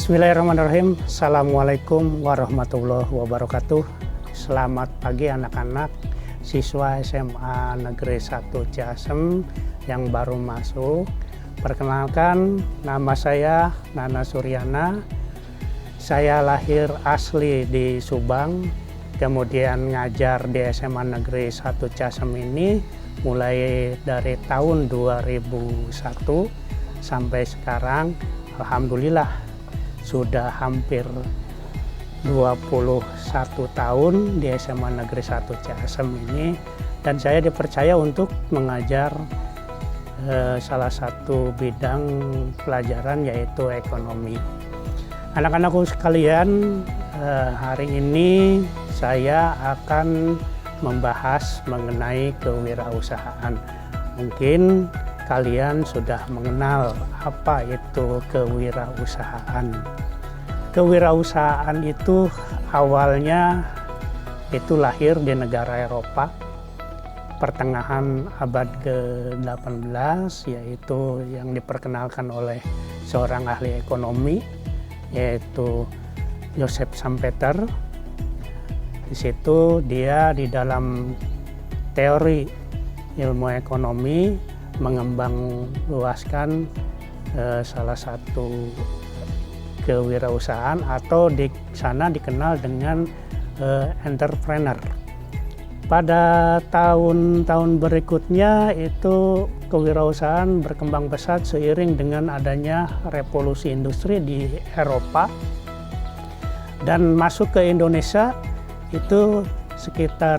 Bismillahirrahmanirrahim. Assalamualaikum warahmatullahi wabarakatuh. Selamat pagi anak-anak siswa SMA Negeri 1 Ciasem yang baru masuk. Perkenalkan, nama saya Nana Suryana. Saya lahir asli di Subang, kemudian ngajar di SMA Negeri 1 Ciasem ini mulai dari tahun 2001 sampai sekarang. Alhamdulillah sudah hampir 21 tahun di SMA Negeri 1 Ciasem ini, dan saya dipercaya untuk mengajar salah satu bidang pelajaran yaitu ekonomi. Anak-anakku sekalian, hari ini saya akan membahas mengenai kewirausahaan. Mungkin kalian sudah mengenal apa itu kewirausahaan. Kewirausahaan itu awalnya itu lahir di negara Eropa pertengahan abad ke-18, yaitu yang diperkenalkan oleh seorang ahli ekonomi yaitu Joseph Schumpeter. Di situ dia di dalam teori ilmu ekonomi mengembang luaskan salah satu kewirausahaan, atau di sana dikenal dengan entrepreneur. Pada tahun-tahun berikutnya itu kewirausahaan berkembang pesat seiring dengan adanya revolusi industri di Eropa, dan masuk ke Indonesia itu sekitar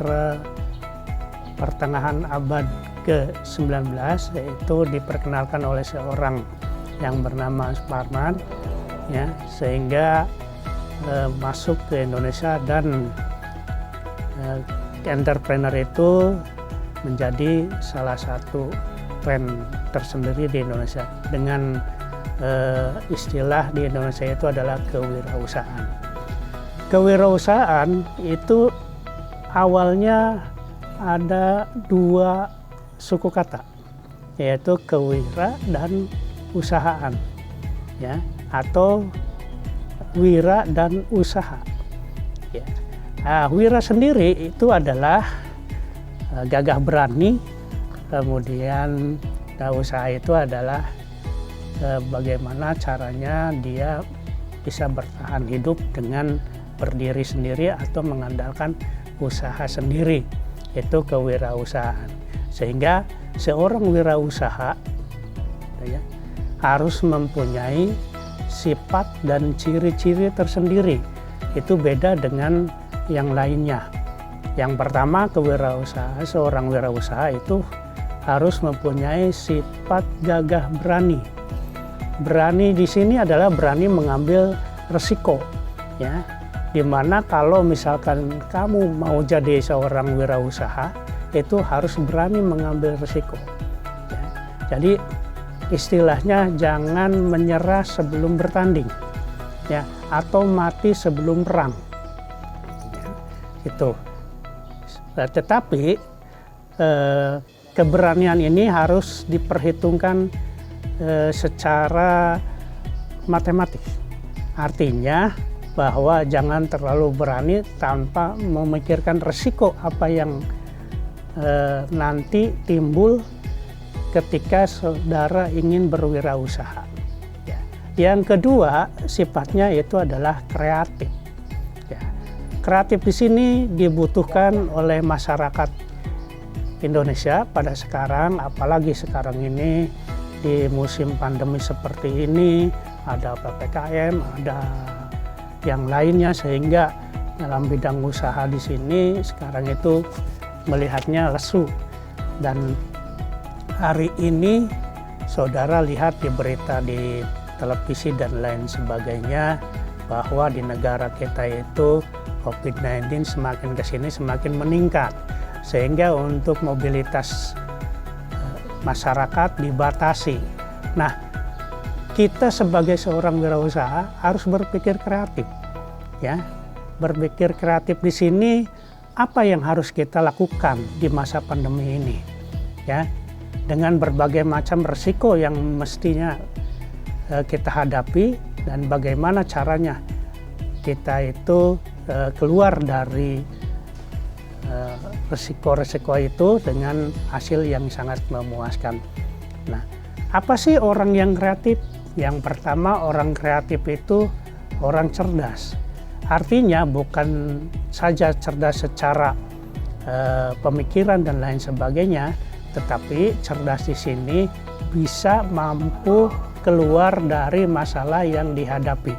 pertengahan abad ke-19, yaitu diperkenalkan oleh seorang yang bernama Suparman, ya, sehingga masuk ke Indonesia, dan entrepreneur itu menjadi salah satu tren tersendiri di Indonesia. Dengan istilah di Indonesia itu adalah kewirausahaan. Kewirausahaan itu awalnya ada dua suku kata, yaitu kewira dan usahaan, ya, atau wira dan usaha, ya. Wira sendiri itu adalah gagah berani, kemudian usaha itu adalah bagaimana caranya dia bisa bertahan hidup dengan berdiri sendiri atau mengandalkan usaha sendiri, itu kewirausahaan. Sehingga seorang wirausaha, ya, harus mempunyai sifat dan ciri-ciri tersendiri. Itu beda dengan yang lainnya. Yang pertama, seorang wirausaha itu harus mempunyai sifat gagah berani. Berani di sini adalah berani mengambil resiko, ya. Dimana kalau misalkan kamu mau jadi seorang wirausaha, itu harus berani mengambil resiko, ya. Jadi istilahnya jangan menyerah sebelum bertanding, ya, atau mati sebelum perang, ya, itu. Tetapi keberanian ini harus diperhitungkan secara matematik. Artinya bahwa jangan terlalu berani tanpa memikirkan resiko apa yang nanti timbul ketika saudara ingin berwirausaha, ya. Yang kedua, sifatnya itu adalah kreatif, ya. Kreatif di sini dibutuhkan oleh masyarakat Indonesia pada sekarang, apalagi sekarang ini di musim pandemi seperti ini, ada PPKM, ada yang lainnya, sehingga dalam bidang usaha di sini sekarang itu melihatnya lesu. Dan hari ini saudara lihat di berita di televisi dan lain sebagainya bahwa di negara kita itu COVID-19 semakin kesini semakin meningkat, sehingga untuk mobilitas masyarakat dibatasi. Nah, kita sebagai seorang wirausaha harus berpikir kreatif, ya. Berpikir kreatif di sini, apa yang harus kita lakukan di masa pandemi ini, ya, dengan berbagai macam resiko yang mestinya kita hadapi dan bagaimana caranya kita itu keluar dari resiko-resiko itu dengan hasil yang sangat memuaskan. Nah, apa sih orang yang kreatif? Yang pertama, orang kreatif itu orang cerdas. Artinya bukan saja cerdas secara pemikiran dan lain sebagainya, tetapi cerdas di sini bisa mampu keluar dari masalah yang dihadapi.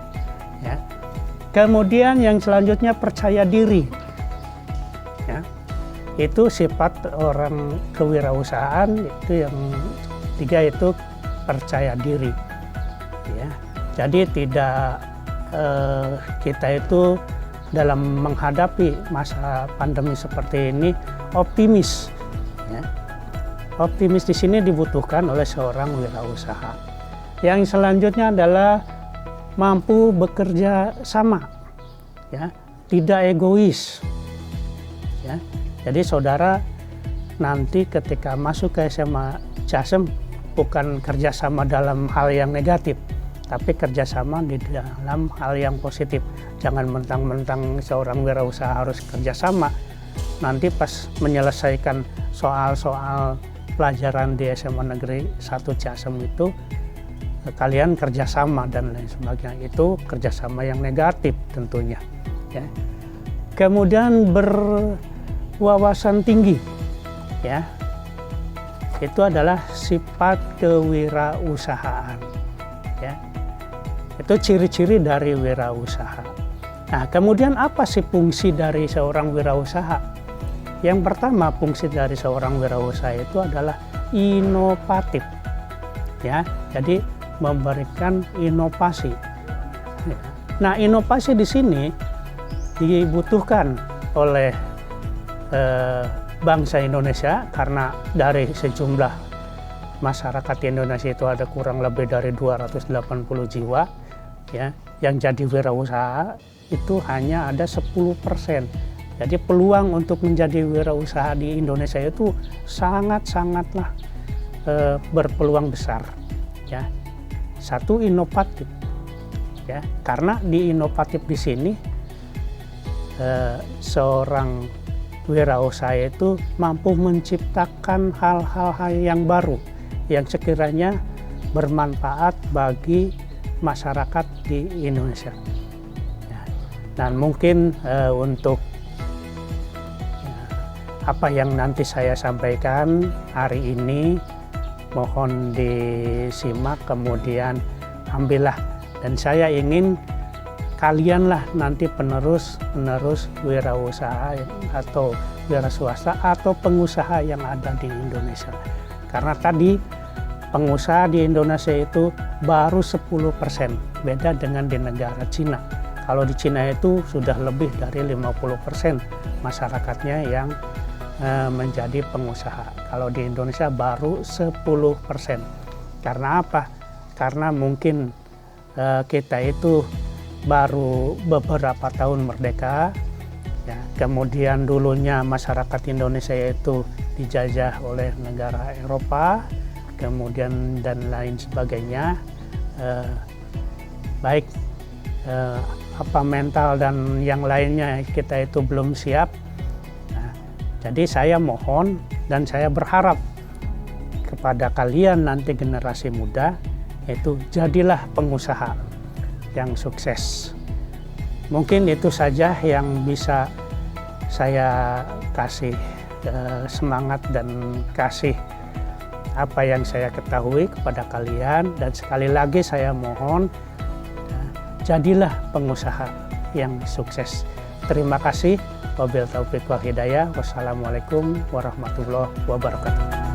Ya. Kemudian yang selanjutnya percaya diri. Ya. Itu sifat orang kewirausahaan. Itu yang ketiga, itu percaya diri. Ya. Jadi tidak kita itu dalam menghadapi masa pandemi seperti ini optimis. Ya. Optimis di sini dibutuhkan oleh seorang wirausaha. Yang selanjutnya adalah mampu bekerja sama, ya, tidak egois. Ya. Jadi saudara nanti ketika masuk ke SMA Jasem bukan kerjasama dalam hal yang negatif, tapi kerjasama di dalam hal yang positif. Jangan mentang-mentang seorang wirausaha harus kerjasama, nanti pas menyelesaikan soal-soal pelajaran di SMA Negeri 1 Jasem itu kalian kerjasama dan lain sebagainya. Itu kerjasama yang negatif tentunya. Ya. Kemudian berwawasan tinggi, ya, itu adalah sifat kewirausahaan. Ya. Itu ciri-ciri dari wirausaha. Nah, kemudian apa sih fungsi dari seorang wirausaha? Yang pertama, fungsi dari seorang wirausaha itu adalah inovatif. Ya, jadi memberikan inovasi. Nah, inovasi di sini dibutuhkan oleh bangsa Indonesia karena dari sejumlah masyarakat Indonesia itu ada kurang lebih dari 280 jiwa, ya, yang jadi wirausaha itu hanya ada 10%. Jadi peluang untuk menjadi wirausaha di Indonesia itu sangat-sangatlah berpeluang besar. Ya. Satu, inovatif, ya, karena di inovatif di sini seorang wirausaha itu mampu menciptakan hal-hal yang baru yang sekiranya bermanfaat bagi masyarakat di Indonesia. Ya. Dan mungkin untuk apa yang nanti saya sampaikan hari ini mohon disimak, kemudian ambillah, dan saya ingin kalianlah nanti penerus wirausaha atau wira swasta atau pengusaha yang ada di Indonesia. Karena tadi pengusaha di Indonesia itu baru 10%, beda dengan di negara Cina. Kalau di Cina itu sudah lebih dari 50% masyarakatnya yang menjadi pengusaha. Kalau di Indonesia baru 10%. Karena apa? Karena mungkin kita itu baru beberapa tahun merdeka, ya. Kemudian dulunya masyarakat Indonesia itu dijajah oleh negara Eropa, kemudian dan lain sebagainya. Baik apa mental dan yang lainnya kita itu belum siap. Jadi saya mohon dan saya berharap kepada kalian nanti generasi muda, itu jadilah pengusaha yang sukses. Mungkin itu saja yang bisa saya kasih semangat dan kasih apa yang saya ketahui kepada kalian. Dan sekali lagi saya mohon, jadilah pengusaha yang sukses. Terima kasih. Wabillahi taufiq wal hidayah. Wassalamualaikum warahmatullahi wabarakatuh.